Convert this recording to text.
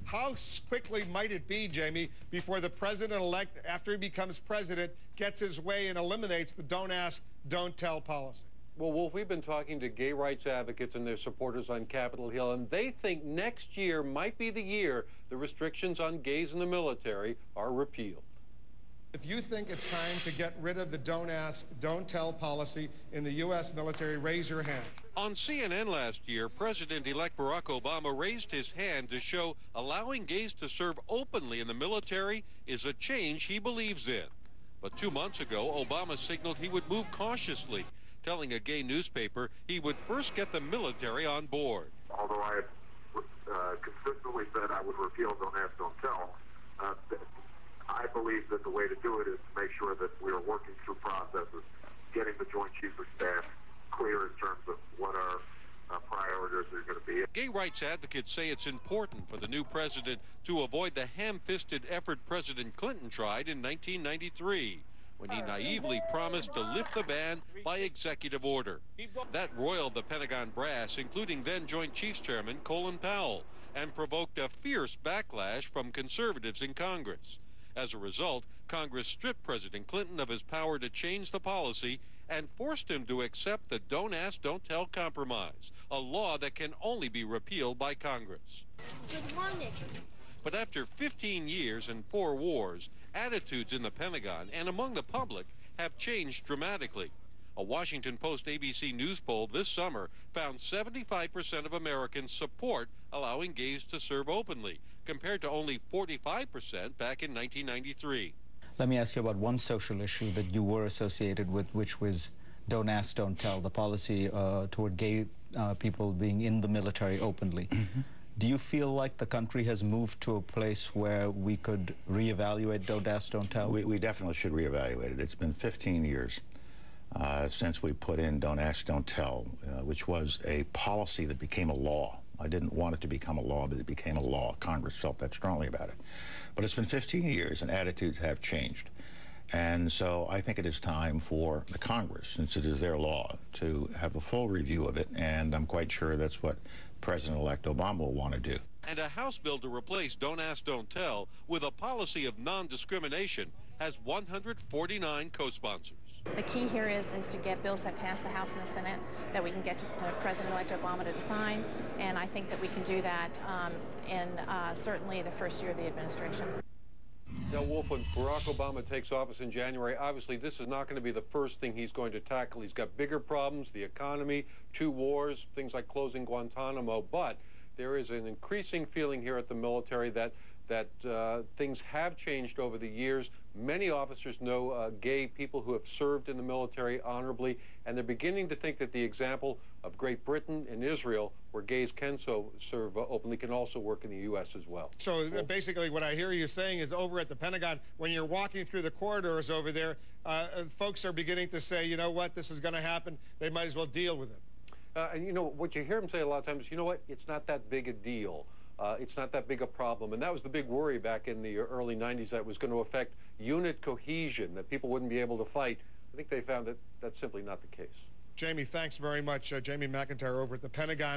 How quickly might it be, Jamie, before the president-elect, after he becomes president, gets his way and eliminates the don't ask, don't tell policy? Well, Wolf, we've been talking to gay rights advocates and their supporters on Capitol Hill, and they think next year might be the year the restrictions on gays in the military are repealed. If you think it's time to get rid of the don't ask, don't tell policy in the U.S. military, raise your hand. On CNN last year, President-elect Barack Obama raised his hand to show allowing gays to serve openly in the military is a change he believes in. But 2 months ago, Obama signaled he would move cautiously, telling a gay newspaper he would first get the military on board. Although I have consistently said I would repeal don't ask, don't tell, I believe that the way to do it is to make sure that we are working through processes, getting the Joint Chiefs of Staff clear in terms of what our priorities are going to be. Gay rights advocates say it's important for the new president to avoid the ham-fisted effort President Clinton tried in 1993, when he naively promised to lift the ban by executive order. That roiled the Pentagon brass, including then Joint Chiefs Chairman Colin Powell, and provoked a fierce backlash from conservatives in Congress. As a result, Congress stripped President Clinton of his power to change the policy and forced him to accept the don't ask, don't tell compromise, a law that can only be repealed by Congress. Good morning. But after 15 years and 4 wars, attitudes in the Pentagon and among the public have changed dramatically. A Washington Post ABC News poll this summer found 75% of Americans support allowing gays to serve openly, compared to only 45% back in 1993. Let me ask you about one social issue that you were associated with, which was don't ask, don't tell, the policy toward gay people being in the military openly. Mm-hmm. Do you feel like the country has moved to a place where we could reevaluate don't ask, don't tell? We definitely should reevaluate it. It's been 15 years since we put in don't ask, don't tell, which was a policy that became a law. I didn't want it to become a law, but it became a law. Congress felt that strongly about it. But it's been 15 years, and attitudes have changed. And so I think it is time for the Congress, since it is their law, to have a full review of it, and I'm quite sure that's what President-elect Obama will want to do. And a House bill to replace don't ask, don't tell with a policy of non-discrimination has 149 co-sponsors. The key here is to get bills that pass the House and the Senate that we can get to President-elect Obama to sign, and I think that we can do that in certainly the first year of the administration. Now, Wolf, when Barack Obama takes office in January, obviously this is not going to be the first thing he's going to tackle. He's got bigger problems, the economy, 2 wars, things like closing Guantanamo, but there is an increasing feeling here at the military that things have changed over the years. Many officers know gay people who have served in the military honorably, and they're beginning to think that the example of Great Britain and Israel, where gays can serve openly, can also work in the U.S. as well. So basically what I hear you saying is over at the Pentagon, when you're walking through the corridors over there, folks are beginning to say, you know what, this is going to happen, they might as well deal with it. And you know, what you hear them say a lot of times, you know what, it's not that big a deal. It's not that big a problem. And that was the big worry back in the early 90s, that it was going to affect unit cohesion, that people wouldn't be able to fight. I think they found that that's simply not the case. Jamie, thanks very much. Jamie McIntyre over at the Pentagon.